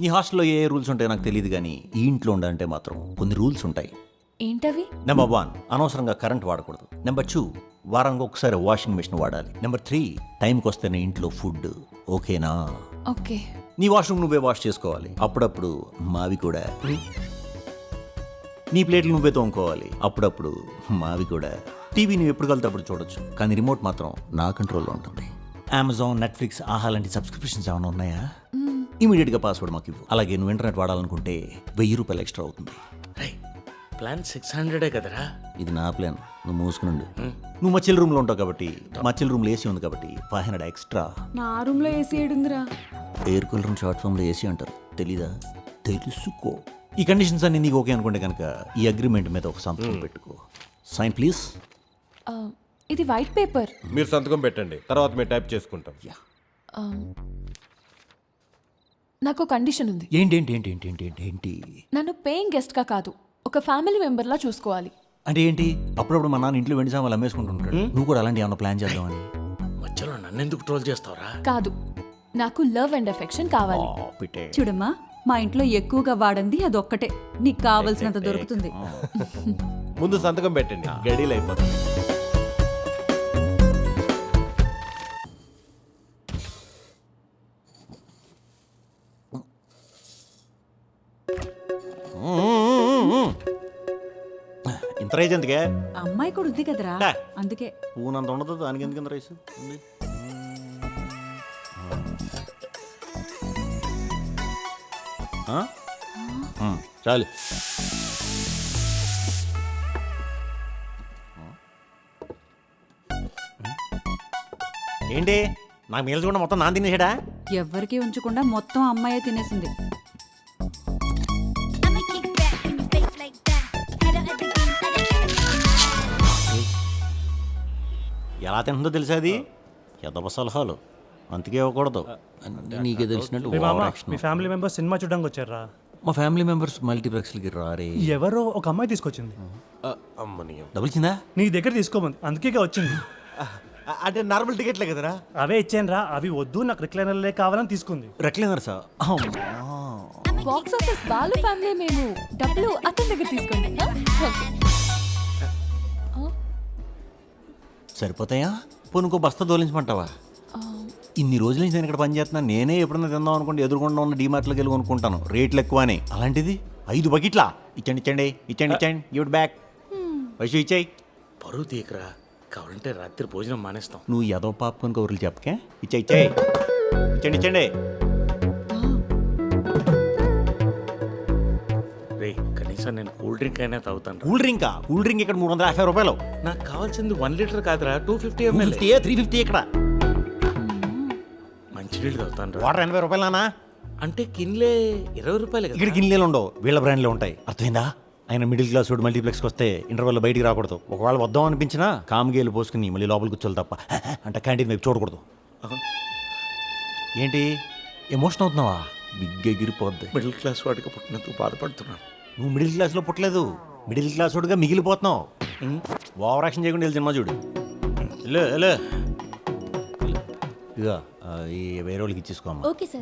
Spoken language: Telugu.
నీ హాస్టల్లో ఏ రూల్స్ ఉంటాయో నాకు తెలియదు కానీ ఈ ఇంట్లో ఉండాలంటే మాత్రం కొన్ని రూల్స్ ఉంటాయి. ఏంటవి? నెంబర్ 1, అనవసరంగా కరెంట్ వాడకూడదు. నెంబర్ 2, వారానికి ఒకసారి వాషింగ్ మెషిన్ వాడాలి. నెంబర్ 3, టైంకి వస్తేనే ఇంట్లో ఫుడ్. ఓకేనా? ఓకే. నీ వాష్రూమ్ నువ్వే వాష్ చేసుకోవాలి. అప్పుడప్పుడు మావి కూడా. నీ ప్లేట్లు నువ్వే తోముకోవాలి. అప్పుడప్పుడు మావి కూడా. టీవీ నువ్వు ఎప్పుడు కలితే అప్పుడు చూడొచ్చు, కానీ రిమోట్ మాత్రం నా కంట్రోల్లో ఉంటుంది. అమెజాన్, నెట్ఫ్లిక్స్, ఆహా లాంటి సబ్స్క్రిప్షన్స్ ఏమైనా ఉన్నాయా? ఇమీడియట్గా పాస్వర్డ్ మాకు ఇవ్వు. అలాగే నువ్వు ఇంటర్నెట్ వాడాలనుకుంటే 1000 రూపాయలు ఎక్స్ట్రా అవుతుంది. ప్లాన్ 600 కదరా. ఇది నా ప్లాన్, నువ్వు మూసుకునుండు. నువ్వు మా చెల్లి రూమ్లో ఉంటావు కాబట్టి, మా చెల్లి రూమ్లో ఏసీ ఉంది కాబట్టి 500 ఎక్స్ట్రా. నా రూమ్ లో ఏసీ ఏడుందిరా? ఎయిర్ కూలర్ షార్ట్ ఫామ్లో ఏసీ అంటారు, తెలీదా? తెలుసుకో. ఈ కండిషన్స్ అన్ని నీకు ఓకే అనుకుంటే కనుక ఈ అగ్రిమెంట్ మీద ఒక సంతకం పెట్టుకో. Sign please. ఇది వైట్ పేపర్. మీరు సంతకం పెట్టండి, తర్వాత మేము టైప్ చేసుకుంటాం. నాకు కండిషన్ ఉంది. ఏంటి? నన్ను పేయింగ్ గెస్ట్ గా కాదు, ఒక ఫ్యామిలీ మెంబర్ లా చూసుకోవాలి. అంటే ఏంటి? అప్పుడప్పుడు మా నాన్న ఇంట్లో వెండి సామాన్లు అమ్మేసుకుంటుంటాడు. నువ్వు కూడా అలాంటి ఏమన్నా ప్లాన్ చేద్దామని? మధ్యలో నన్ను ఎందుకు ట్రోల్ చేస్తావురా? కాదు, నాకు లవ్ అండ్ అఫెక్షన్ కావాలి. చూడమ్మా, మా ఇంట్లో ఎక్కువగా వాడంది అదొక్కటే. నీకు కావలసినంత దొరుకుతుంది. ముందు సంతకం పెట్టండి, గడీలు అయిపోతుంది. ఇంత రైస్ ఎందుకే? అమ్మాయి కూడా ఉంది కదరా, డా. అందుకే. పూనంత ఉండదు, దానికి ఎందుకు ఇంత రైస్ ఉంది? చాలు. ఏంటి నాకు మీల్స్ కూడా మొత్తం నాన్న తినేసాడా? ఎవ్వరికీ ఉంచకుండా మొత్తం అమ్మాయే తినేసింది. I'ma kick back when you fake like that. Head of the game, ఎలా తింటుందో తెలుసా? అది ఎదవ సలహాలు అందుకే ఇవ్వకూడదు. నీకే తెలిసినట్టు ఓవర్ యాక్షన్. మీ ఫ్యామిలీ మెంబర్స్ సినిమా చూడడానికి వచ్చారా? మా ఫ్యామిలీ మెంబర్స్ మల్టీప్లెక్స్లకి రారే. ఎవరో ఒక అమ్మాయి తీసుకొచ్చింది. అమ్మని డబ్బులు ఇచ్చిందా? నీ దగ్గర తీసుకోమంది, అందుకే వచ్చింది. అంటే నార్మల్ టికెట్లే కదరా. అవే ఇచ్చాను రా, అవి వద్దు, నాకు రిక్లైనర్లే కావాలని తీసుకుంది. Recliner sir. Box office Balu family మేము. డబ్బులు అతని దగ్గర తీసుకోండి. ఓకే. సరిపోతాయా? పోనుకో బస్తా దోలించమంటావా? ఇన్ని రోజుల నుంచి నేను ఇక్కడ పని చేస్తున్నా. నేనే ఎప్పుడన్నా తిందాం అనుకుంటే ఎదురుకుండా ఉన్న డీమార్ట్లోకి వెళ్ళి కొనుక్కుంటాను, రేట్లు ఎక్కువ అని. అలాంటిది 5 బకెట్లా? ఇచ్చండి గివ్ బ్యాక్. వైషు ఇచ్చేయి. పరువు తీయకరా, కావాలంటే రాత్రి భోజనం మానేస్తాం. నువ్వు ఏదో పాపకొని కౌరులు చెప్పకే. ఇచ్చేయి. ఇచ్చండి. రే, కనీసం నేను కూల్ డ్రింక్ అయినా తాగుతాను. కూల్ డ్రింక్ ఇక్కడ 350 రూపాయలు. నాకు కావాల్సింది 1 లీటర్ కాదురా, 250 ml. 350 ఇక్కడ. మంచినీళ్ళు తాగుతాను రా. వాటర్ 80 రూపాయలు నానా? అంటే కిన్లే 20 రూపాయలు కదా. ఇక్కడ గిన్నెలు ఉండవు, వీళ్ళ బ్రాండ్లో ఉంటాయి. అర్థమైందా? ఆయన మిడిల్ క్లాస్ వాడు మల్టీప్లెక్స్కి వస్తే ఇంటర్వెల్లో బయటికి రాకూడదు. ఒకవేళ వద్దాం అనిపించినా కామ్గేలు పోసుకుని మళ్ళీ లోపలికి కూర్చోవాలి తప్ప అంటే క్యాంటీన్ వైపు చూడకూడదు. ఏంటి ఎమోషన్ అవుతున్నావా? బిగ్గా ఎగిరిపోద్ది. మిడిల్ క్లాస్ వాడికి పుట్టినందుకు బాధపడుతున్నాను. నువ్వు మిడిల్ క్లాస్లో పుట్టలేదు, మిడిల్ క్లాస్ వాడుగా మిగిలిపోతున్నావు. ఓవర్ యాక్షన్ చేయకుండా వెళ్ళి సినిమా చూడు. ఇదిగా ఈ వేరే వాళ్ళకి ఇచ్చేసుకోమ్మా. Okay, sir.